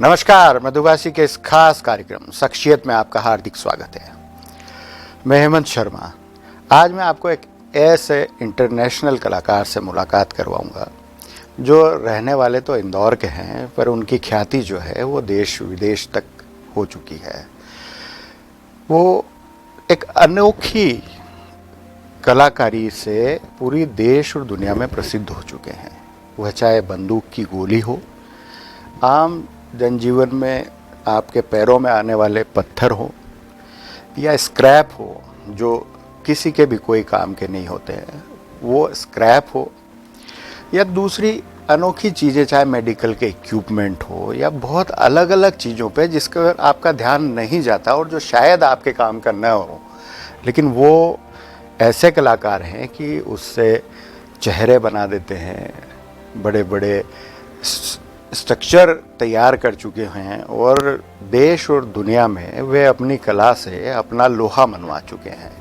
नमस्कार, मधुभाषी के इस खास कार्यक्रम शख्सियत में आपका हार्दिक स्वागत है। मैं हेमंत शर्मा। आज मैं आपको एक ऐसे इंटरनेशनल कलाकार से मुलाकात करवाऊंगा जो रहने वाले तो इंदौर के हैं, पर उनकी ख्याति जो है वो देश विदेश तक हो चुकी है। वो एक अनोखी कलाकारी से पूरी देश और दुनिया में प्रसिद्ध हो चुके हैं। वह चाहे बंदूक की गोली हो, आम जनजीवन में आपके पैरों में आने वाले पत्थर हो, या स्क्रैप हो जो किसी के भी कोई काम के नहीं होते हैं, वो स्क्रैप हो, या दूसरी अनोखी चीज़ें चाहे मेडिकल के इक्विपमेंट हो, या बहुत अलग अलग चीज़ों पे जिसका आपका ध्यान नहीं जाता और जो शायद आपके काम का न हो, लेकिन वो ऐसे कलाकार हैं कि उससे चेहरे बना देते हैं, बड़े बड़े स्ट्रक्चर तैयार कर चुके हैं और देश और दुनिया में वे अपनी कला से अपना लोहा मनवा चुके हैं।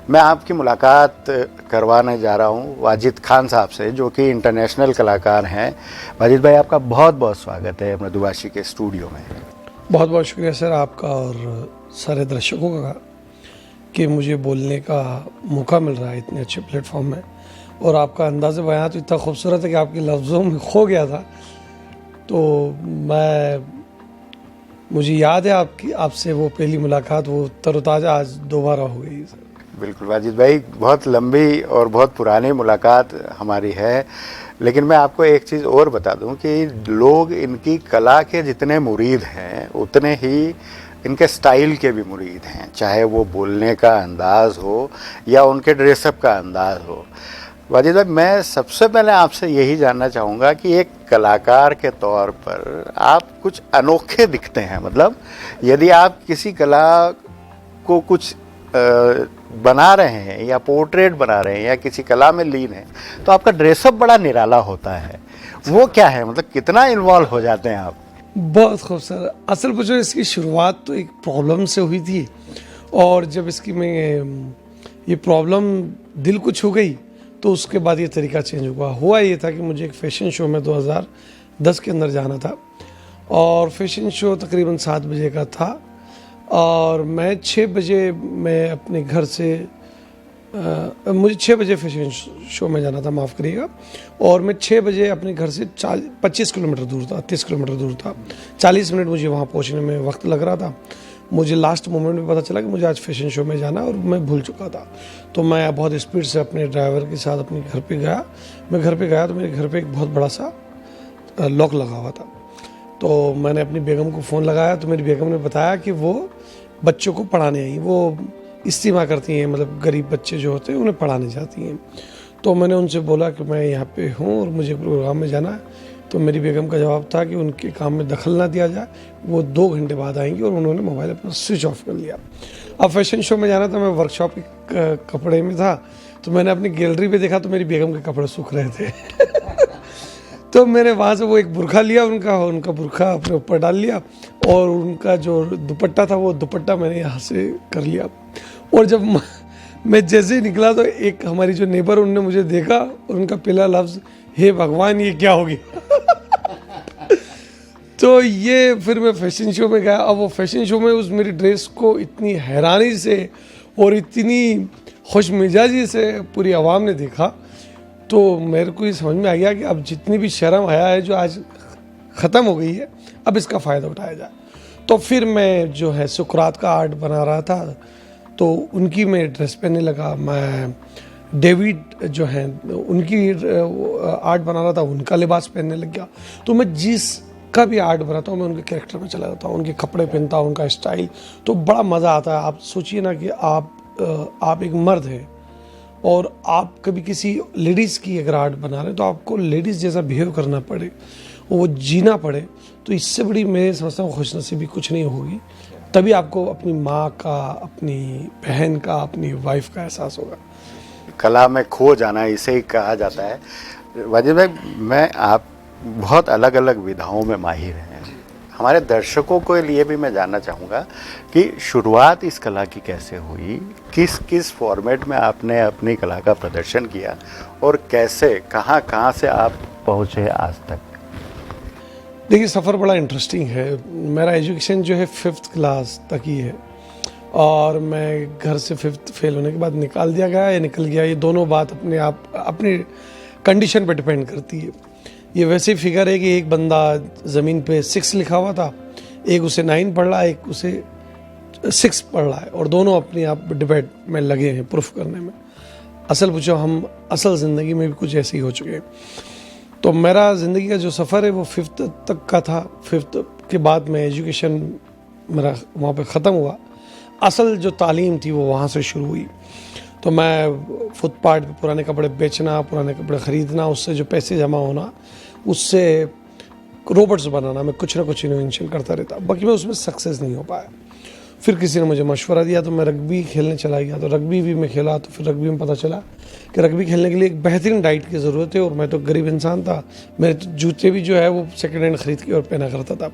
मैं आपकी मुलाकात करवाने जा रहा हूं वाजिद खान साहब से, जो कि इंटरनेशनल कलाकार हैं। वाजिद भाई, आपका बहुत बहुत स्वागत है मधुभाषी के स्टूडियो में। बहुत बहुत शुक्रिया सर आपका और सारे दर्शकों का कि मुझे बोलने का मौका मिल रहा है इतने अच्छे प्लेटफॉर्म में। और आपका अंदाज़ बयां तो इतना खूबसूरत है कि आपके लफ्ज़ों में खो गया था। तो मुझे याद है आपसे वो पहली मुलाकात, वो तरोताज़ा आज दोबारा हो गई सर। बिल्कुल वाजिद भाई, बहुत लंबी और बहुत पुरानी मुलाकात हमारी है, लेकिन मैं आपको एक चीज़ और बता दूं कि लोग इनकी कला के जितने मुरीद हैं उतने ही इनके स्टाइल के भी मुरीद हैं, चाहे वो बोलने का अंदाज़ हो या उनके ड्रेसअप का अंदाज़ हो। वाजिद भाई, मैं सबसे पहले आपसे यही जानना चाहूँगा कि एक कलाकार के तौर पर आप कुछ अनोखे दिखते हैं। मतलब यदि आप किसी कला को कुछ बना रहे हैं या पोर्ट्रेट बना रहे हैं या किसी कला में लीन है, तो आपका ड्रेसअप बड़ा निराला होता है। वो क्या है, मतलब कितना इन्वॉल्व हो जाते हैं आप? बहुत खूब सर। असल में जो इसकी शुरुआत तो एक प्रॉब्लम से हुई थी, और जब इसकी मैं ये प्रॉब्लम दिल को छू गई तो उसके बाद ये तरीका चेंज हुआ ये था कि मुझे एक फ़ैशन शो में 2010 के अंदर जाना था, और फैशन शो तकरीबन 7 बजे का था, और मैं 6 बजे मैं अपने घर से मुझे 6 बजे फैशन शो में जाना था, माफ़ करिएगा। और मैं 6 बजे अपने घर से 25 किलोमीटर दूर था, 30 किलोमीटर दूर था। 40 मिनट मुझे वहाँ पहुँचने में वक्त लग रहा था। मुझे लास्ट मोमेंट में पता चला कि मुझे आज फैशन शो में जाना, और मैं भूल चुका था। तो मैं बहुत स्पीड से अपने ड्राइवर के साथ अपने घर पे गया। मैं घर पे गया तो मेरे घर पे एक बहुत बड़ा सा लॉक लगा हुआ था। तो मैंने अपनी बेगम को फ़ोन लगाया, तो मेरी बेगम ने बताया कि वो बच्चों को पढ़ाने आई, वो इस्तीमा करती हैं, मतलब गरीब बच्चे जो होते हैं उन्हें पढ़ाने जाती हैं। तो मैंने उनसे बोला कि मैं यहाँ पे हूँ और मुझे प्रोग्राम में जाना है। तो मेरी बेगम का जवाब था कि उनके काम में दखल ना दिया जाए, वो 2 घंटे बाद आएंगी, और उन्होंने मोबाइल अपना स्विच ऑफ कर लिया। अब फैशन शो में जाना था, मैं वर्कशॉप के कपड़े में था, तो मैंने अपनी गैलरी पे देखा तो मेरी बेगम के कपड़े सूख रहे थे तो मैंने वहाँ से वो एक बुरखा लिया, उनका बुरखा अपने ऊपर डाल लिया, और उनका जो दुपट्टा था वो दुपट्टा मैंने यहाँ से कर लिया। और जब मैं जैसे ही निकला तो एक हमारी जो नेबर, उनने मुझे देखा और उनका पहला लफ्ज़, हे भगवान ये क्या हो गया तो ये फिर मैं फैशन शो में गया। अब वो फैशन शो में उस मेरी ड्रेस को इतनी हैरानी से और इतनी खुश मिजाजी से पूरी आवाम ने देखा, तो मेरे को ये समझ में आ गया कि अब जितनी भी शर्म हया है जो आज ख़त्म हो गई है, अब इसका फ़ायदा उठाया जाए। तो फिर मैं जो है सुकरात का आर्ट बना रहा था, तो उनकी मैं ड्रेस पहनने लगा। मैं डेविड जो हैं उनकी आर्ट बना रहा था, उनका लिबास पहनने लग गया। तो मैं जिस का भी आर्ट बनाता हूँ मैं उनके कैरेक्टर में चला जाता हूँ, उनके कपड़े पहनता हूँ, उनका स्टाइल, तो बड़ा मज़ा आता है। आप सोचिए ना कि आप एक मर्द हैं और आप कभी किसी लेडीज़ की अगर आर्ट बना रहे हैं तो आपको लेडीज़ जैसा बिहेव करना पड़े, वो जीना पड़े, तो इससे बड़ी मैं समझता हूँ खुशनसीबी कुछ नहीं होगी। तभी आपको अपनी माँ का, अपनी बहन का, अपनी वाइफ का एहसास होगा। कला में खो जाना इसे ही कहा जाता है। वाजिद भाई, आप बहुत अलग अलग विधाओं में माहिर हैं। हमारे दर्शकों के लिए भी मैं जानना चाहूँगा कि शुरुआत इस कला की कैसे हुई, किस किस फॉर्मेट में आपने अपनी कला का प्रदर्शन किया, और कैसे कहाँ से आप पहुँचे आज तक? देखिए सफ़र बड़ा इंटरेस्टिंग है। मेरा एजुकेशन जो है 5th क्लास तक ही है और मैं घर से 5th फेल होने के बाद निकाल दिया गया या निकल गया, ये दोनों बात अपने आप अपनी कंडीशन पे डिपेंड करती है। ये वैसे फिगर है कि एक बंदा ज़मीन पे 6 लिखा हुआ था, एक उसे 9 पढ़ रहा है, एक उसे 6 पढ़ रहा है और दोनों अपने आप डिबेट में लगे हैं प्रूफ करने में। असल पूछो हम असल ज़िंदगी में भी कुछ ऐसे ही हो चुके हैं। तो मेरा ज़िंदगी का जो सफ़र है वो 5th तक का था। 5th के बाद में एजुकेशन मेरा वहाँ पे ख़त्म हुआ। असल जो तालीम थी वो वहाँ से शुरू हुई। तो मैं फुटपाथ पे पुराने कपड़े बेचना, पुराने कपड़े ख़रीदना, उससे जो पैसे जमा होना, उससे रोबोट्स बनाना, मैं कुछ ना कुछ इन्वेंशन करता रहता। बाकी मैं उसमें सक्सेस नहीं हो पाया। फिर किसी ने मुझे मशवरा दिया तो मैं रग्बी खेलने चला गया। तो रग्बी भी मैं खेला। तो फिर रग्बी में पता चला कि रग्बी खेलने के लिए एक बेहतरीन डाइट की ज़रूरत है और मैं तो गरीब इंसान था। मेरे तो जूते भी जो है वो सेकेंड हैंड ख़रीद के और पहना करता था।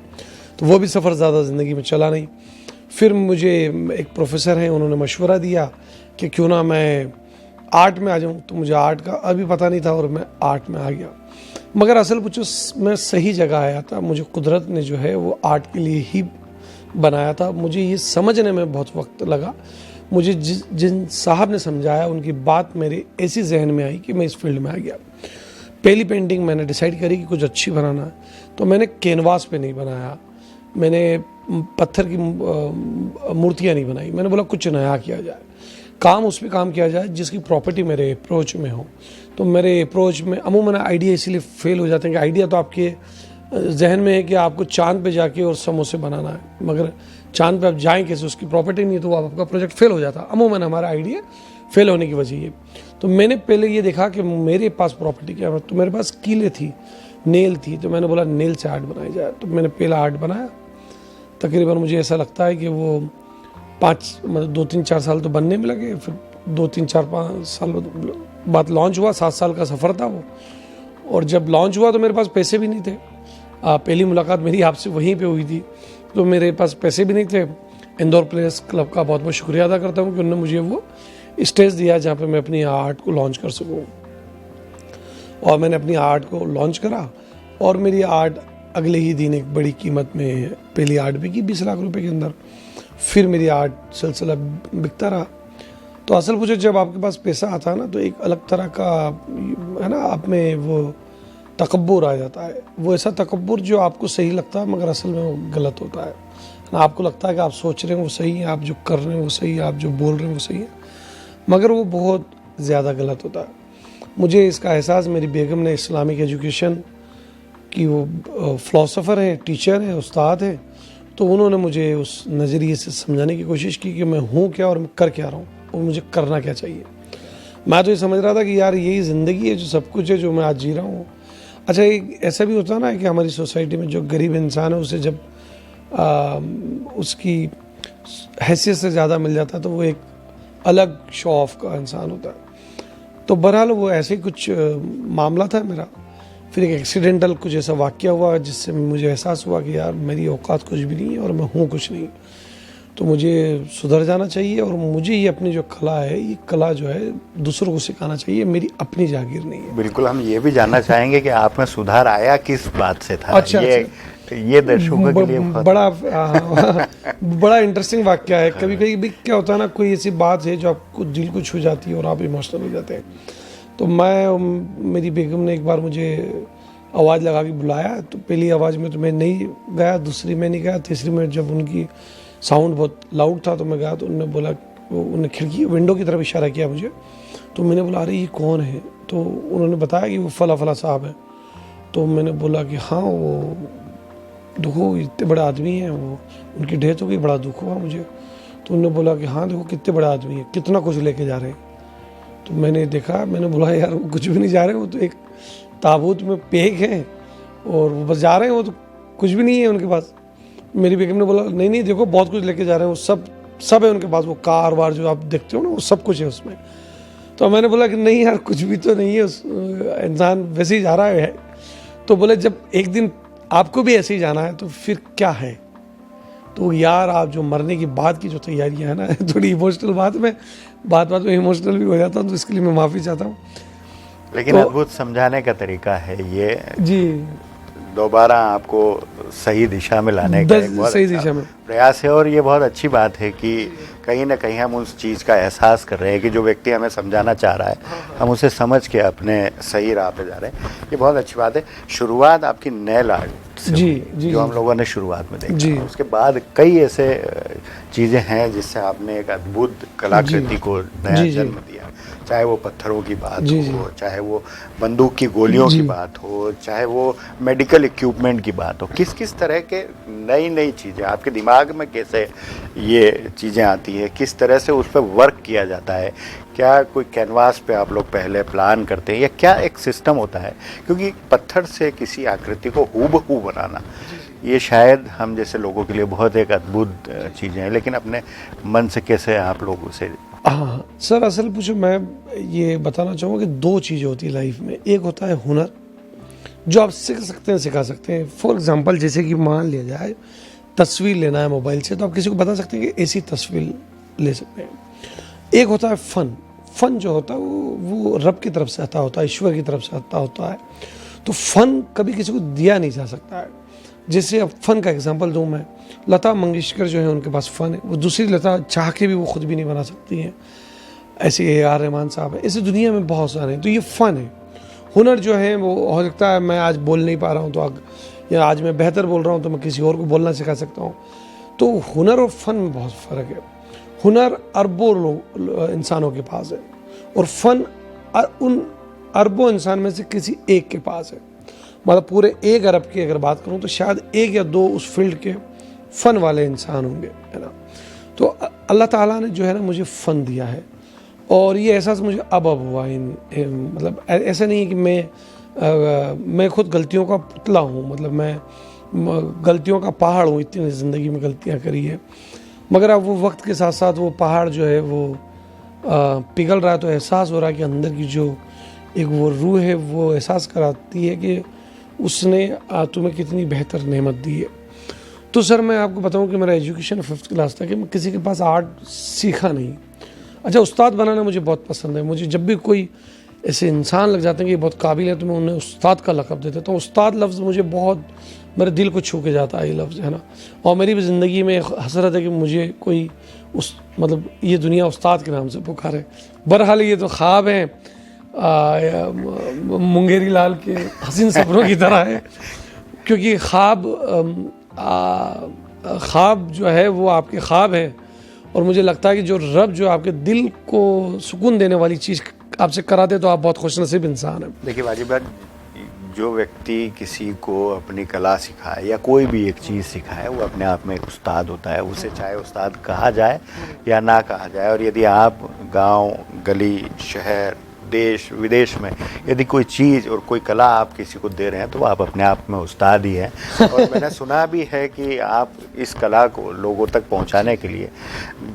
तो वो भी सफ़र ज़्यादा ज़िंदगी में चला नहीं। फिर मुझे एक प्रोफेसर हैं, उन्होंने मशवरा दिया कि क्यों ना मैं आर्ट में आ जाऊँ। तो मुझे आर्ट का अभी पता नहीं था और मैं आर्ट में आ गया। मगर असल पूछो मैं सही जगह आया था। मुझे कुदरत ने जो है वो आर्ट के लिए ही बनाया था। मुझे ये समझने में बहुत वक्त लगा। मुझे जिन साहब ने समझाया उनकी बात मेरे ऐसी जहन में आई कि मैं इस फील्ड में आ गया। पहली पेंटिंग मैंने डिसाइड करी कि कुछ अच्छी बनाना है। तो मैंने कैनवास पे नहीं बनाया, मैंने पत्थर की मूर्तियाँ नहीं बनाई। मैंने बोला कुछ नया किया जाए, काम उस पर काम किया जाए जिसकी प्रॉपर्टी मेरे अप्रोच में हो। तो मेरे अप्रोच में अमूमन आइडिया इसीलिए फेल हो जाते हैं कि आइडिया तो आपके जहन में है कि आपको चांद पे जाके और समोसे बनाना है, मगर चांद पे आप जाएं कैसे, उसकी प्रॉपर्टी नहीं है, तो आपका प्रोजेक्ट फेल हो जाता। अमूमन हमारा आइडिया फेल होने की वजह ये। तो मैंने पहले ये देखा कि मेरे पास प्रॉपर्टी क्या है। तो मेरे पास कीले थी, नेल थी। तो मैंने बोला नेल से आर्ट बनाया जाए। तो मैंने पहला आर्ट बनाया। तकरीबन मुझे ऐसा लगता है कि वो 2-3-4 साल तो बनने में लगे। फिर 2-3-4-5 साल बाद लॉन्च हुआ। 7 साल का सफ़र था वो। और जब लॉन्च हुआ तो मेरे पास पैसे भी नहीं थे। पहली मुलाकात मेरी आपसे वहीं पे हुई थी। तो मेरे पास पैसे भी नहीं थे। इंदौर प्लेयर्स क्लब का बहुत बहुत शुक्रिया अदा करता हूँ कि उन्होंने मुझे वो स्टेज दिया जहाँ पे मैं अपनी आर्ट को लॉन्च कर सकूँ। और मैंने अपनी आर्ट को लॉन्च करा और मेरी आर्ट अगले ही दिन एक बड़ी कीमत में पहली आर्ट बिकी 20 लाख रुपए के अंदर। फिर मेरी आर्ट सिलसिला बिकता रहा। तो असल पूछो जब आपके पास पैसा आता है ना तो एक अलग तरह का है ना, आप में वो तकब्बुर आ जाता है। वो ऐसा तकब्बुर जो आपको सही लगता है मगर असल में वो गलत होता है ना। आपको लगता है कि आप सोच रहे हैं वो सही है, आप जो कर रहे हैं वो सही है, आप जो बोल रहे हैं वो सही है, मगर वो बहुत ज़्यादा गलत होता है। मुझे इसका एहसास मेरी बेगम ने, इस्लामिक एजुकेशन की वो फ़िलासफ़र है, टीचर है, उस्ताद है। तो उन्होंने मुझे उस नज़रिए से समझाने की कोशिश की कि मैं हूँ क्या और मैं कर क्या रहा हूँ और मुझे करना क्या चाहिए। मैं तो ये समझ रहा था कि यार यही ज़िंदगी है, जो सब कुछ है, जो मैं आज जी रहा हूँ। अच्छा, एक ऐसा भी होता है ना कि हमारी सोसाइटी में जो गरीब इंसान है उसे जब उसकी हैसियत से ज़्यादा मिल जाता है तो वो एक अलग शो ऑफ का इंसान होता है। तो बहरहाल वो ऐसे ही कुछ मामला था मेरा। फिर एक एक्सीडेंटल कुछ ऐसा वाक़या हुआ जिससे मुझे एहसास हुआ कि यार मेरी औकात कुछ भी नहीं है और मैं हूँ कुछ नहीं। तो मुझे सुधर जाना चाहिए और मुझे ये अपनी जो कला है, ये कला जो है दूसरों को सिखाना चाहिए, मेरी अपनी जागीर नहीं है। बिल्कुल, हम ये भी जानना चाहेंगे कि आप में सुधार आया किस बात से था। अच्छा, ये दर्शकों के लिए बड़ा इंटरेस्टिंग वाक्य है। कभी कभी भी क्या होता है ना, कोई ऐसी बात है जो आपको दिल को छू जाती है और आप इमोशनल हो जाते हैं। तो मेरी बेगम ने एक बार मुझे आवाज़ लगा के बुलाया। तो पहली आवाज़ में तो मैं नहीं गया, दूसरी में नहीं गया, तीसरी में जब उनकी साउंड बहुत लाउड था तो मैं गया। तो उन्होंने बोला, उन्होंने खिड़की विंडो की तरफ इशारा किया मुझे। तो मैंने बोला अरे ये कौन है? तो उन्होंने बताया कि वो फला फला साहब है। तो मैंने बोला कि हाँ, वो देखो इतने बड़े आदमी हैं, वो उनकी डेथ हो गई, बड़ा दुख हुआ मुझे। तो उन्होंने बोला कि हाँ देखो कितने बड़े आदमी हैं, कितना कुछ लेके जा रहे हैं। तो मैंने देखा, मैंने बोला यार वो कुछ भी नहीं जा रहे, वो तो एक ताबूत में पैक हैं और वो बस जा रहे हैं, वो तो कुछ भी नहीं है उनके पास। मेरी बेगम ने बोला नहीं नहीं देखो बहुत कुछ लेके जा रहे हैं, वो सब है उनके पास, वो कार वार जो आप देखते हो ना वो सब कुछ है उसमें। तो मैंने बोला कि नहीं यार कुछ भी तो नहीं है, उस इंसान वैसे ही जा रहा है। तो बोले जब एक दिन आपको भी ऐसे ही जाना है तो फिर क्या है? तो यार आप जो मरने की बाद की जो तैयारियां है ना, थोड़ी इमोशनल बात में इमोशनल भी हो जाता हूँ, तो इसके लिए मैं माफ़ी चाहता हूँ। लेकिन अद्भुत समझाने का तरीका है ये जी। दोबारा आपको सही दिशा में लाने का एक बहुत सही अच्छा दिशा में। प्रयास है। और ये बहुत अच्छी बात है कि कहीं ना कहीं हम उस चीज़ का एहसास कर रहे हैं कि जो व्यक्ति हमें समझाना चाह रहा है हम उसे समझ के अपने सही राह पे जा रहे हैं। ये बहुत अच्छी बात है। शुरुआत आपकी नेल आर्ट से जी, हुई, जी, जो जी। हम लोगों ने शुरुआत में जी। देखा। उसके बाद कई ऐसे चीज़ें हैं जिससे आपने एक अद्भुत कलाकृति को नया जी, जी। जन्म दिया। चाहे वो पत्थरों की बात जी, जी। हो, चाहे वो बंदूक की गोलियों की जी। बात हो, चाहे वो मेडिकल इक्विपमेंट की बात हो, किस किस तरह के नई नई चीज़ें आपके दिमाग में कैसे ये चीज़ें आती है, किस तरह से उस पर वर्क किया जाता है? क्या कोई कैनवास पे आप लोग पहले प्लान करते हैं या क्या एक सिस्टम होता है? क्योंकि पत्थर से किसी आकृति को हूबहू बनाना ये शायद हम जैसे लोगों के लिए बहुत एक अद्भुत चीज़ें हैं, लेकिन अपने मन से कैसे आप लोग उसे हाँ सर, असल पूछो, मैं ये बताना चाहूँगा कि दो चीज़ें होती है लाइफ में। एक होता है हुनर, जो आप सीख सकते हैं, सिखा सकते हैं। फॉर एग्जांपल, जैसे कि मान लिया जाए तस्वीर लेना है मोबाइल से, तो आप किसी को बता सकते हैं कि ऐसी तस्वीर ले सकते हैं। एक होता है फन। फन जो होता है वो रब की तरफ से आता होता है, ईश्वर की तरफ से आता होता है। तो फन कभी किसी को दिया नहीं जा सकता है। जैसे अब फन का एग्जांपल दूं मैं, लता मंगेशकर जो है उनके पास फन है, वो दूसरी लता चाह के भी वो खुद भी नहीं बना सकती हैं। ऐसे ए.आर. रहमान साहब है, ऐसे दुनिया में बहुत सारे हैं। तो ये फन है। हुनर जो है वो हो सकता है मैं आज बोल नहीं पा रहा हूँ तो या आज मैं बेहतर बोल रहा हूँ तो मैं किसी और को बोलना सिखा सकता हूँ। तो हुनर और फन में बहुत फ़र्क है। हुनर अरबों लोग इंसानों के पास है और फन उन अरबों इंसान में से किसी एक के पास है। मतलब पूरे 1 अरब की अगर बात करूं तो शायद 1 या 2 उस फील्ड के फ़न वाले इंसान होंगे, है ना। तो अल्लाह ताला ने जो है ना मुझे फ़न दिया है और ये एहसास मुझे अब हुआ। मतलब ऐसा नहीं है कि मैं खुद गलतियों का पुतला हूँ, मतलब मैं गलतियों का पहाड़ हूँ, इतनी ज़िंदगी में गलतियाँ करी है। मगर अब वो वक्त के साथ साथ वो पहाड़ जो है वो पिघल रहा है, तो एहसास हो रहा है कि अंदर की जो एक वो रूह है वो एहसास कराती है कि उसने तुम्हें कितनी बेहतर नेमत दी है। तो सर मैं आपको बताऊं कि मेरा एजुकेशन 5th क्लास तक है, मैं किसी के पास आर्ट सीखा नहीं। अच्छा, उस्ताद बनाना मुझे बहुत पसंद है। मुझे जब भी कोई ऐसे इंसान लग जाते हैं कि बहुत काबिल है तो मैं उन्हें उस्ताद का लक़ब दे देता हूँ। उस्ताद लफ्ज़ मुझे बहुत मेरे दिल को छू के जाता है, ये लफ्ज़, है ना। और मेरी भी ज़िंदगी में हसरत है कि मुझे कोई मतलब ये दुनिया उस्ताद के नाम से पुकारे। बहरहाल ये तो ख्वाब है मुंगेरी लाल के हसीन सपनों की तरह है, क्योंकि ख्वाब जो है वो आपके ख्वाब है। और मुझे लगता है कि जो रब जो आपके दिल को सुकून देने वाली चीज़ आपसे करा दे तो आप बहुत खुशनसीब इंसान हैं। देखिए वाजिब भाई, जो व्यक्ति किसी को अपनी कला सिखाए या कोई भी एक चीज़ सिखाए वो अपने आप में एक उस्ताद होता है। उसे चाहे उस्ताद कहा जाए या ना कहा जाए। और यदि आप गांव, गली, शहर, देश विदेश में यदि कोई चीज़ और कोई कला आप किसी को दे रहे हैं तो आप अपने आप में उस्ताद ही हैं। और मैंने सुना भी है कि आप इस कला को लोगों तक पहुंचाने के लिए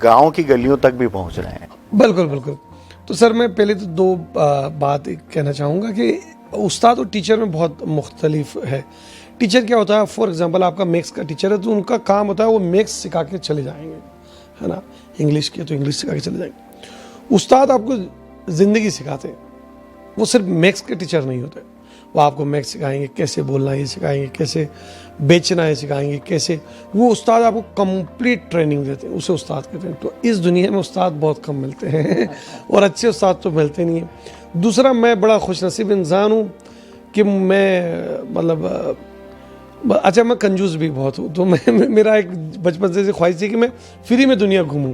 गांव की गलियों तक भी पहुंच रहे हैं। बिल्कुल बिल्कुल। तो सर मैं पहले तो 2 बात कहना चाहूँगा कि उस्ताद और टीचर में बहुत मुख्तलिफ है। टीचर क्या होता है, फॉर एग्जांपल आपका मैथ्स का टीचर है तो उनका काम होता है वो मैथ्स सिखा के चले जाएंगे, है ना। इंग्लिश के तो इंग्लिश सिखा के चले जाएंगे। उस्ताद आपको ज़िंदगी सिखाते हैं, वो सिर्फ मैथ्स के टीचर नहीं होते। वो आपको मैथ्स सिखाएंगे, कैसे बोलना है सिखाएंगे, कैसे बेचना है सिखाएंगे, कैसे वो उस्ताद आपको कंप्लीट ट्रेनिंग देते हैं, उसे उस्ताद कहते हैं। तो इस दुनिया में उस्ताद बहुत कम मिलते हैं और अच्छे उस्ताद तो मिलते नहीं हैं। दूसरा, मैं बड़ा खुशनसीब इंसान हूँ कि मैं मतलब अच्छा मैं कंजूस भी बहुत हूँ। तो मेरा एक बचपन से ख्वाहिश थी कि मैं फ्री में दुनिया घूमूँ,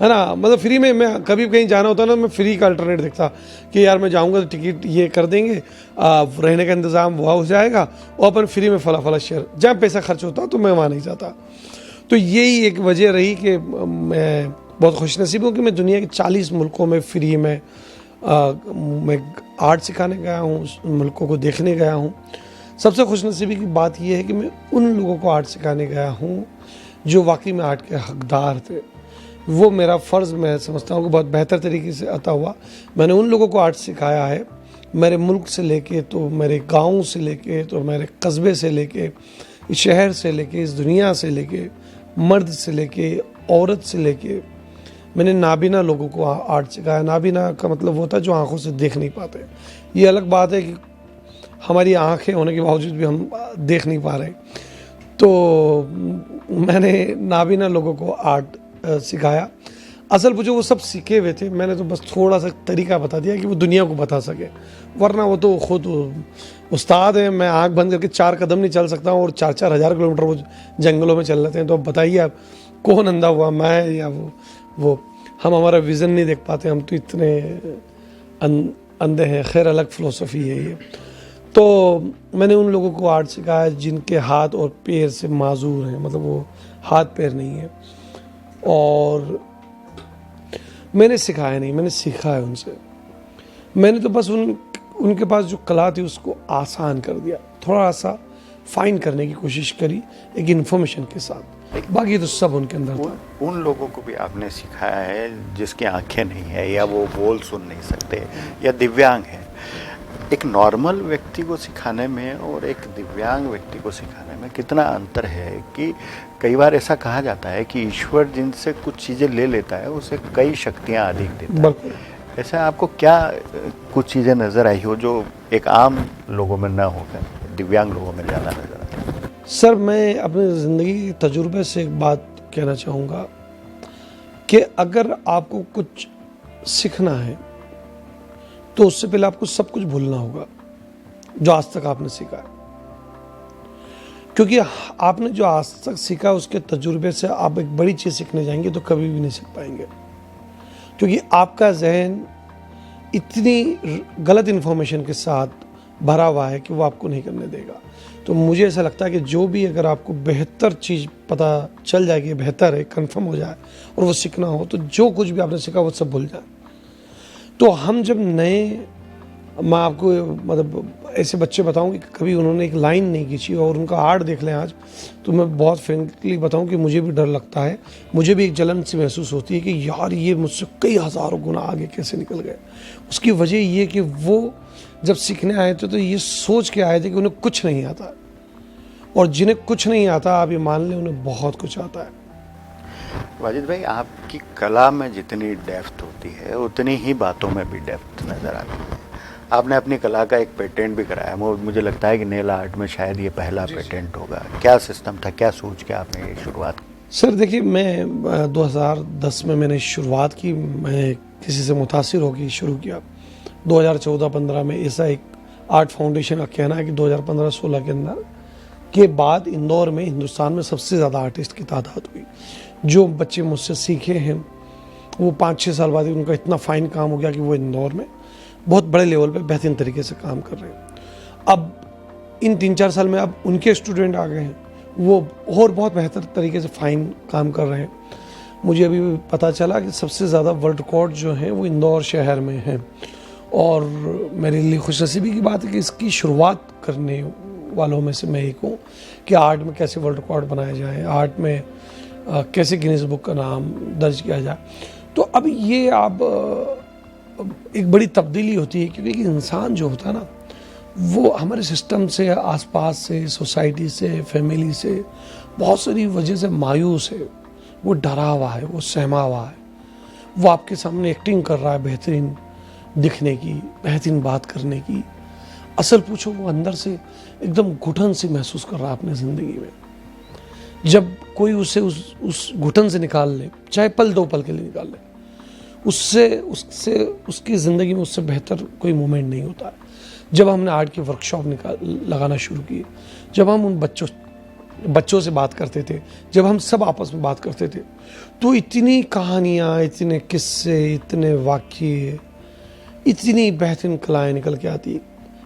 है ना। मतलब फ्री में मैं कभी कहीं जाना होता ना, मैं फ्री का अल्टरनेट देखता कि यार मैं जाऊंगा तो टिकट ये कर देंगे, रहने का इंतज़ाम वहाँ हो जाएगा और अपन फ्री में फला शहर, जहाँ पैसा खर्च होता तो मैं वहाँ नहीं जाता। तो यही एक वजह रही कि मैं बहुत खुशनसीब हूँ कि मैं दुनिया के 40 मुल्कों में फ्री में मैं आर्ट सिखाने गया हूँ, उस मुल्कों को देखने गया हूँ। सबसे खुशनसीबी की बात यह है कि मैं उन लोगों को आर्ट सिखाने गया हूँ जो वाकई में आर्ट के हकदार थे। वो मेरा फ़र्ज़ मैं समझता हूँ कि बहुत बेहतर तरीके से अता हुआ। मैंने उन लोगों को आर्ट सिखाया है, मेरे मुल्क से लेके तो मेरे गांव से लेके तो मेरे कस्बे से लेके इस शहर से लेके इस दुनिया से लेके मर्द से लेके औरत से लेके मैंने नाबीना लोगों को आर्ट सिखाया। नाबीना का मतलब होता है जो आंखों से देख नहीं पाते। ये अलग बात है कि हमारी आँखें होने के बावजूद भी हम देख नहीं पा रहे। तो मैंने नाबीना लोगों को आर्ट सिखाया। असल पूछो वो सब सीखे हुए थे, मैंने तो बस थोड़ा सा तरीका बता दिया कि वो दुनिया को बता सके, वरना वो तो खुद उस्ताद है। मैं आंख बंद करके 4 कदम नहीं चल सकता हूँ और 4-4 हज़ार किलोमीटर वो जंगलों में चल लेते हैं। तो अब बताइए आप कौन अंधा हुआ, मैं या वो हम हमारा विज़न नहीं देख पाते, हम तो इतने अंधे हैं। खैर अलग फ़िलोसफ़ी है ये। तो मैंने उन लोगों को आर्ट सिखाया जिनके हाथ और पैर से माजूर हैं, मतलब वो हाथ पैर नहीं है। और मैंने सिखाया नहीं, मैंने सीखा है उनसे। मैंने तो बस उनके पास जो कला थी उसको आसान कर दिया, थोड़ा सा फाइन करने की कोशिश करी एक इन्फॉर्मेशन के साथ। बाकी तो सब उनके अंदर था। उन लोगों को भी आपने सिखाया है जिसकी आंखें नहीं है या वो बोल सुन नहीं सकते या दिव्यांग है। एक नॉर्मल व्यक्ति को सिखाने में और एक दिव्यांग व्यक्ति को सिखाने में कितना अंतर है कि कई बार ऐसा कहा जाता है कि ईश्वर जिनसे कुछ चीज़ें ले लेता है उसे कई शक्तियाँ अधिक देता है। ऐसा आपको क्या कुछ चीज़ें नज़र आई हो जो एक आम लोगों में न होकर दिव्यांग लोगों में ज़्यादा नज़र आती है? सर मैं अपनी ज़िंदगी के तजुर्बे से एक बात कहना चाहूँगा कि अगर आपको कुछ सीखना है तो उससे पहले आपको सब कुछ भूलना होगा जो आज तक आपने सीखा है, क्योंकि आपने जो आज तक सीखा उसके तजुर्बे से आप एक बड़ी चीज़ सीखने जाएंगे तो कभी भी नहीं सीख पाएंगे, क्योंकि आपका जहन इतनी गलत इन्फॉर्मेशन के साथ भरा हुआ है कि वो आपको नहीं करने देगा। तो मुझे ऐसा लगता है कि जो भी अगर आपको बेहतर चीज़ पता चल जाएगी, बेहतर है, कंफर्म हो जाए और वो सीखना हो, तो जो कुछ भी आपने सीखा वो सब भूल जाए। तो हम जब नए, मैं आपको मतलब ऐसे बच्चे बताऊं कि कभी उन्होंने एक लाइन नहीं खींची और उनका आर्ट देख लें आज, तो मैं बहुत फ्रेंकली बताऊं कि मुझे भी डर लगता है, मुझे भी एक जलन सी महसूस होती है कि यार ये मुझसे कई हज़ारों गुना आगे कैसे निकल गए। उसकी वजह ये कि वो जब सीखने आए थे तो ये सोच के आए थे कि उन्हें कुछ नहीं आता, और जिन्हें कुछ नहीं आता आप ये मान लें उन्हें बहुत कुछ आता है। वाजिद भाई, आपकी कला में जितनी डेप्थ होती है उतनी ही बातों में भी डेप्थ नज़र आती है। आपने अपनी कला का एक पेटेंट भी कराया, मुझे लगता है कि नेल आर्ट में शायद ये पहला पेटेंट होगा। क्या सिस्टम था, क्या सोच के आपने ये शुरुआत की? सर देखिए, मैं 2010 में मैंने शुरुआत की, मैं किसी से मुतासिर होकर शुरू किया। 2014-15 में ऐसा एक आर्ट फाउंडेशन का कहना है कि 2015-16 के अंदर के बाद इंदौर में हिंदुस्तान में सबसे ज़्यादा आर्टिस्ट की तादाद हुई। जो बच्चे मुझसे सीखे हैं वो 5-6 साल बाद उनका इतना फाइन काम हो गया कि वो इंदौर में बहुत बड़े लेवल पे बेहतरीन तरीके से काम कर रहे हैं। अब इन 3-4 साल में अब उनके स्टूडेंट आ गए हैं, वो और बहुत बेहतर तरीके से फाइन काम कर रहे हैं। मुझे अभी पता चला कि सबसे ज़्यादा वर्ल्ड रिकॉर्ड जो हैं वो इंदौर शहर में हैं, और मेरे लिए खुशनसीबी की बात है कि इसकी शुरुआत करने वालों में से मैं एक हूँ कि आर्ट में कैसे वर्ल्ड रिकॉर्ड बनाया जाए, आर्ट में कैसे गिनीज बुक का नाम दर्ज किया जाए। तो अब ये आप एक बड़ी तब्दीली होती है, क्योंकि इंसान जो होता है ना वो हमारे सिस्टम से, आसपास से, सोसाइटी से, फैमिली से बहुत सारी वजह से मायूस है, वो डरा हुआ है, वो सहमा हुआ है, वो आपके सामने एक्टिंग कर रहा है बेहतरीन दिखने की, बेहतरीन बात करने की। असल पूछो वो अंदर से एकदम घुटन सी महसूस कर रहा है अपनी ज़िंदगी में। जब कोई उसे उस घुटन से निकाल ले, चाहे पल 2 पल के लिए निकाल ले, उससे उसकी ज़िंदगी में उससे बेहतर कोई मोमेंट नहीं होता है। जब हमने आर्ट की वर्कशॉप लगाना शुरू की, जब हम उन बच्चों से बात करते थे, जब हम सब आपस में बात करते थे, तो इतनी कहानियाँ, इतने किस्से, इतने वाक़ये, इतनी बेहतरीन कलाएँ निकल के आती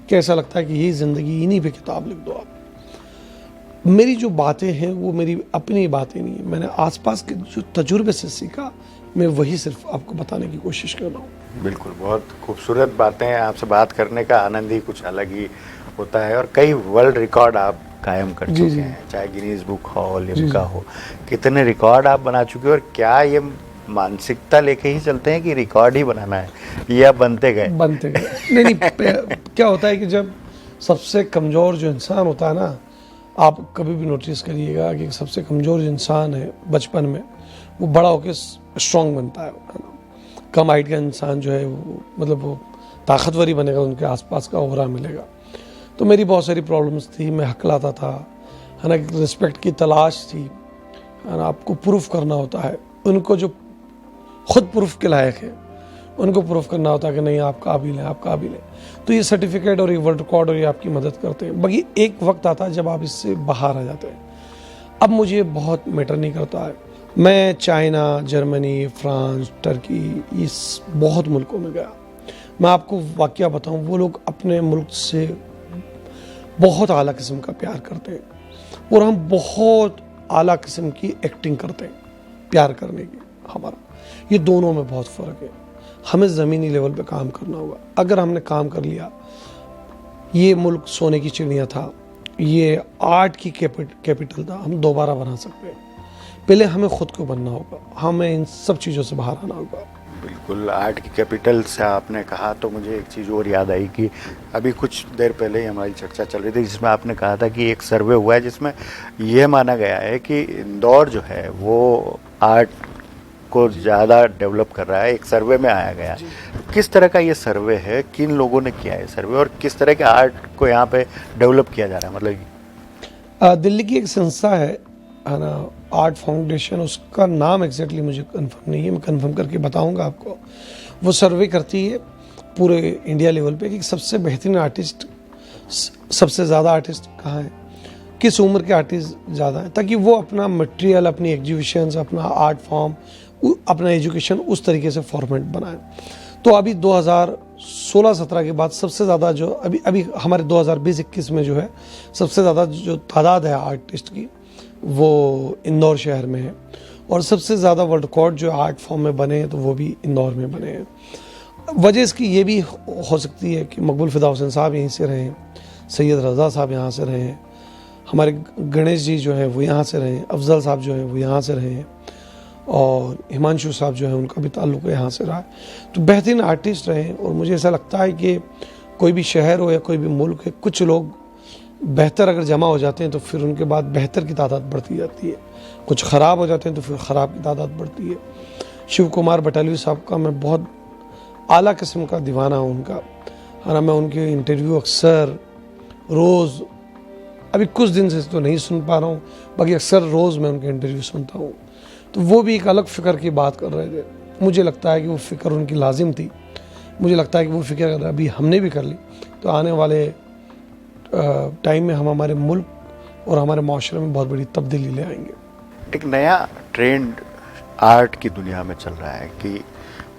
कि ऐसा लगता है कि ये ज़िंदगी इन्हीं पे किताब लिख दो आप। मेरी जो बातें हैं वो मेरी अपनी बातें नहीं है, मैंने आसपास के जो तजुर्बे से सीखा, मैं वही सिर्फ आपको बताने की कोशिश कर रहा हूँ। बिल्कुल, बहुत खूबसूरत बातें हैं। आपसे बात करने का आनंद ही कुछ अलग ही होता है, और कई वर्ल्ड रिकॉर्ड आप कायम कर चुके हैं, चाहे गिनीज बुक हो, लिम्का हो, कितने रिकॉर्ड आप बना चुके हैं। और क्या ये मानसिकता लेके ही चलते हैं कि रिकॉर्ड ही बनाना है, या बनते गए? नहीं क्या होता है कि जब सबसे कमज़ोर जो इंसान होता है ना, आप कभी भी नोटिस करिएगा कि सबसे कमज़ोर जो इंसान है बचपन में, वो बड़ा होकर स्ट्रॉन्ग बनता है ना। कम हाइट का इंसान जो है वो मतलब वो ताकतवर ही बनेगा, उनके आसपास का ओरा मिलेगा। तो मेरी बहुत सारी प्रॉब्लम्स थी, मैं हकलाता था, है ना, रिस्पेक्ट की तलाश थी, है ना, आपको प्रूफ करना होता है, उनको जो खुद प्रूफ के लायक है उनको प्रूफ करना होता है कि नहीं आप काबिल हैं, आप काबिल हैं। तो ये सर्टिफिकेट और ये वर्ल्ड रिकॉर्ड और ये आपकी मदद करते हैं। बाकी एक वक्त आता है जब आप इससे बाहर आ जाते हैं। अब मुझे बहुत मैटर नहीं करता है, मैं चाइना, जर्मनी, फ्रांस, टर्की, इस बहुत मुल्कों में गया। मैं आपको वाकया बताऊं, वो लोग अपने मुल्क से बहुत आला किस्म का प्यार करते हैं और हम बहुत आला किस्म की एक्टिंग करते हैं प्यार करने की। हमारा ये दोनों में बहुत फ़र्क है। हमें ज़मीनी लेवल पे काम करना होगा। अगर हमने काम कर लिया, ये मुल्क सोने की चिड़िया था, ये आर्ट की कैपिटल था, हम दोबारा बना सकते हैं। पहले हमें खुद को बनना होगा, हमें इन सब चीज़ों से बाहर आना होगा। बिल्कुल, आर्ट की कैपिटल से आपने कहा तो मुझे एक चीज़ और याद आई कि अभी कुछ देर पहले ही हमारी चर्चा चल रही थी जिसमें आपने कहा था कि एक सर्वे हुआ है जिसमें यह माना गया है कि इंदौर जो है वो आर्ट को ज़्यादा डेवलप कर रहा है। एक सर्वे में आया गया। किस तरह का ये सर्वे है, किन लोगों ने किया है सर्वे और किस तरह के आर्ट को यहाँ पे डेवलप किया जा रहा है? मतलब दिल्ली की एक संस्था है ना, आर्ट फाउंडेशन, उसका नाम एग्जैक्टली मुझे कंफर्म नहीं है, मैं कंफर्म करके बताऊंगा आपको। वो सर्वे करती है पूरे इंडिया लेवल पे कि सबसे बेहतरीन आर्टिस्ट, सबसे ज़्यादा आर्टिस्ट कहाँ हैं, किस उम्र के आर्टिस्ट ज़्यादा हैं, ताकि वो अपना मटेरियल, अपनी एग्जीबिशंस, अपना आर्ट फॉर्म, अपना एजुकेशन उस तरीके से फॉर्मेट बनाएं। तो अभी 2016-17 के बाद सबसे ज़्यादा जो अभी हमारे 2020-21 में जो है सबसे ज़्यादा जो तादाद है आर्टिस्ट की वो इंदौर शहर में है। और सबसे ज़्यादा वर्ल्ड रिकॉर्ड जो आर्ट फॉर्म में बने हैं तो वो भी इंदौर में बने हैं। वजह इसकी ये भी हो सकती है कि मकबूल फिदा हुसैन साहब यहीं से रहे हैं, सैयद रज़ा साहब यहाँ से रहे हैं, हमारे गणेश जी जो हैं वो यहाँ से रहे हैं, अफजल साहब जो हैं वो यहाँ से रहे हैं, और हिमांशु साहब जो है उनका भी ताल्लुक़ यहाँ से रहा है। तो बेहतरीन आर्टिस्ट रहे हैं। और मुझे ऐसा लगता है कि कोई भी शहर हो या कोई भी मुल्क है, कुछ लोग बेहतर अगर जमा हो जाते हैं तो फिर उनके बाद बेहतर की तादाद बढ़ती जाती है, कुछ ख़राब हो जाते हैं तो फिर ख़राब की तादाद बढ़ती है। शिव कुमार बटालवी साहब का मैं बहुत आला किस्म का दीवाना हूँ उनका, है ना। मैं उनके इंटरव्यू अक्सर रोज़, अभी कुछ दिन से तो नहीं सुन पा रहा हूँ, बाकी अक्सर रोज़ मैं उनके इंटरव्यू सुनता हूँ। तो वो भी एक अलग फ़िक्र की बात कर रहे थे। मुझे लगता है कि वो फ़िक्र उनकी लाजिम थी। मुझे लगता है कि वो फ़िक्र अभी हमने भी कर ली तो आने वाले टाइम में हम हमारे मुल्क और हमारे माशरे में बहुत बड़ी तब्दीली ले आएंगे। एक नया ट्रेंड आर्ट की दुनिया में चल रहा है कि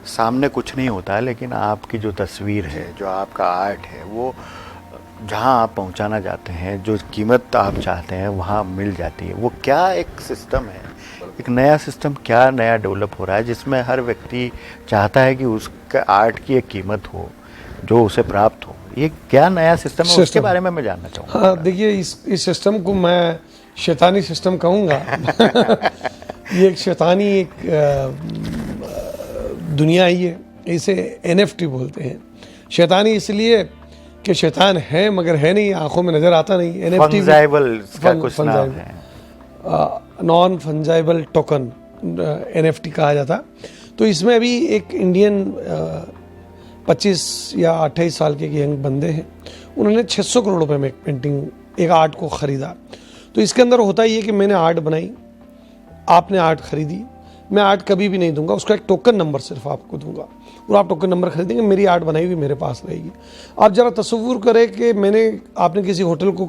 सामने कुछ नहीं होता है, लेकिन आपकी जो तस्वीर है, जो आपका आर्ट है, वो जहाँ आप पहुँचाना चाहते हैं, जो कीमत आप चाहते हैं वहाँ मिल जाती है। वो क्या एक सिस्टम है, एक नया सिस्टम क्या नया डेवलप हो रहा है जिसमें हर व्यक्ति चाहता है कि उसका आर्ट की एक कीमत हो जो उसे प्राप्त हो। ये क्या नया सिस्टम है, उसके बारे में मैं जानना चाहूँगा। हाँ, देखिए इस सिस्टम को मैं शैतानी सिस्टम कहूँगा। ये एक शैतानी एक दुनिया ही है। इसे NFT बोलते हैं। शैतानी इसलिए कि शैतान है मगर है नहीं, आंखों में नज़र आता नहीं। NFT फंजाइबल का कुछ नाम है, नॉन फंजाइबल टोकन NFT कहा जाता। तो इसमें अभी एक इंडियन 25 या 28 साल के यंग बंदे हैं, उन्होंने 600 करोड़ रुपए में एक पेंटिंग, एक आर्ट को ख़रीदा। तो इसके अंदर होता ही है कि मैंने आर्ट बनाई, आपने आर्ट खरीदी, मैं आर्ट कभी भी नहीं दूंगा, उसका एक टोकन नंबर सिर्फ आपको दूंगा और आप टोकन नंबर खरीदेंगे, मेरी आर्ट बनाई हुई मेरे पास रहेगी। आप ज़रा तसव्वुर करें कि आपने किसी होटल को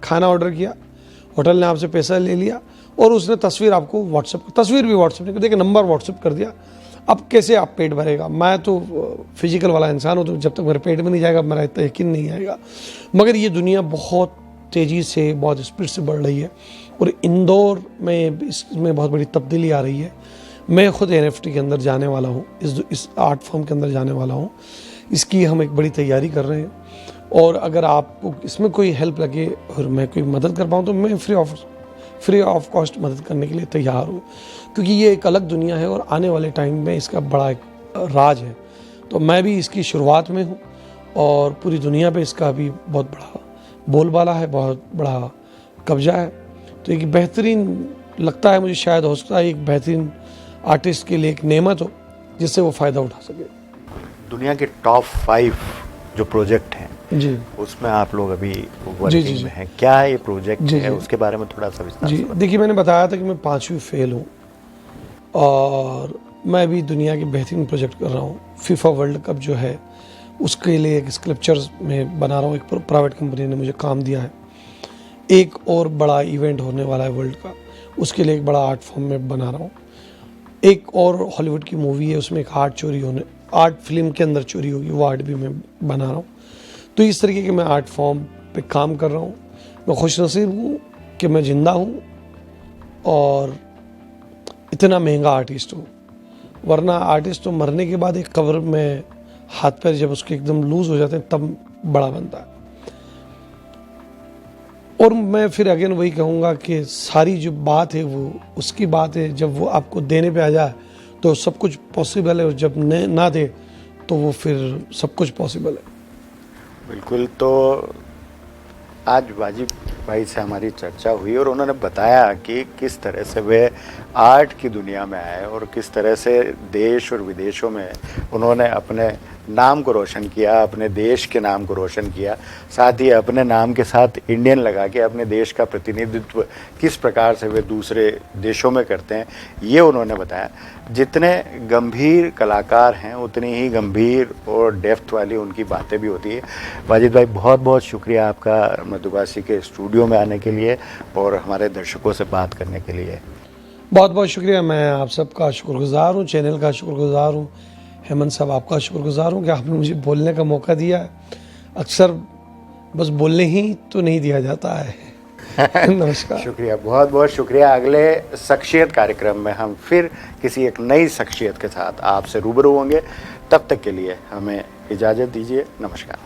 खाना ऑर्डर किया, होटल ने आपसे पैसा ले लिया और उसने तस्वीर आपको तस्वीर भी व्हाट्सएप नहीं, देखिए नंबर व्हाट्सएप कर दिया। अब कैसे आप पेट भरेगा? मैं तो फिजिकल वाला इंसान हूँ, तो जब तक मेरे पेट में नहीं जाएगा मेरा इतना यकीन नहीं आएगा। मगर ये दुनिया बहुत तेज़ी से, बहुत स्पीड से बढ़ रही है और इंदौर में इसमें बहुत बड़ी तब्दीली आ रही है। मैं खुद NFT के अंदर जाने वाला हूँ, इस आर्ट फॉर्म के अंदर जाने वाला हूँ। इसकी हम एक बड़ी तैयारी कर रहे हैं और अगर आपको इसमें कोई हेल्प लगे और मैं कोई मदद कर पाऊँ तो मैं फ्री ऑफ कॉस्ट मदद करने के लिए तैयार हूँ, क्योंकि ये एक अलग दुनिया है और आने वाले टाइम में इसका बड़ा एक राज है। तो मैं भी इसकी शुरुआत में हूँ और पूरी दुनिया पे इसका भी बहुत बड़ा बोलबाला है, बहुत बड़ा कब्जा है। तो एक बेहतरीन लगता है मुझे, शायद हो सकता है एक बेहतरीन आर्टिस्ट के लिए एक नेमत हो जिससे वो फ़ायदा उठा सके। दुनिया के टॉप 5 जो प्रोजेक्ट हैं जी उसमें आप लोग अभी जी, वर्किंग जी। में हैं। क्या ये प्रोजेक्ट जी, है, जी। उसके बारे में थोड़ा सा विस्तार जी से बताइए। देखिए, मैंने बताया था कि मैं 5वीं फेल हूँ और मैं अभी दुनिया के बेहतरीन प्रोजेक्ट कर रहा हूँ। फीफा वर्ल्ड कप जो है उसके लिए एक स्कल्पचर्स में बना रहा हूँ। एक प्राइवेट कंपनी ने मुझे काम दिया है। एक और बड़ा इवेंट होने वाला है वर्ल्ड का, उसके लिए एक बड़ा आर्ट फॉर्म में बना रहा हूँ। एक और हॉलीवुड की मूवी है, उसमें एक आर्ट फिल्म के अंदर चोरी होगी, वो आर्ट भी मैं बना रहा हूँ। तो इस तरीके के मैं आर्ट फॉर्म पे काम कर रहा हूँ। मैं खुशनसीब हूँ कि मैं ज़िंदा हूँ और इतना महंगा आर्टिस्ट हूँ, वरना आर्टिस्ट तो मरने के बाद एक कब्र में हाथ पैर जब उसके एकदम लूज हो जाते हैं तब बड़ा बनता है। और मैं फिर अगेन वही कहूँगा कि सारी जो बात है वो उसकी बात है, जब वो आपको देने पे आ जाए तो सब कुछ पॉसिबल है, और जब ना दे तो वो फिर सब कुछ पॉसिबल है। बिल्कुल। तो आज वाजिब भाई से हमारी चर्चा हुई और उन्होंने बताया कि किस तरह से वे आर्ट की दुनिया में आए और किस तरह से देश और विदेशों में उन्होंने अपने नाम को रोशन किया, अपने देश के नाम को रोशन किया, साथ ही अपने नाम के साथ इंडियन लगा के अपने देश का प्रतिनिधित्व किस प्रकार से वे दूसरे देशों में करते हैं, ये उन्होंने बताया। जितने गंभीर कलाकार हैं उतनी ही गंभीर और डेप्थ वाली उनकी बातें भी होती है। वाजिद भाई, बहुत बहुत शुक्रिया आपका मधुबासी के स्टूडियो में आने के लिए और हमारे दर्शकों से बात करने के लिए। बहुत बहुत शुक्रिया। मैं आप सबका शुक्रगुजार हूँ, चैनल का शुक्रगुजार हूँ, हेमंत साहब आपका शुक्रगुजार हूँ कि आपने मुझे बोलने का मौका दिया। अक्सर बस बोलने ही तो नहीं दिया जाता है। नमस्कार। शुक्रिया, बहुत बहुत शुक्रिया। अगले शख्सियत कार्यक्रम में हम फिर किसी एक नई शख्सियत के साथ आपसे रूबरू होंगे। तब तक के लिए हमें इजाज़त दीजिए। नमस्कार।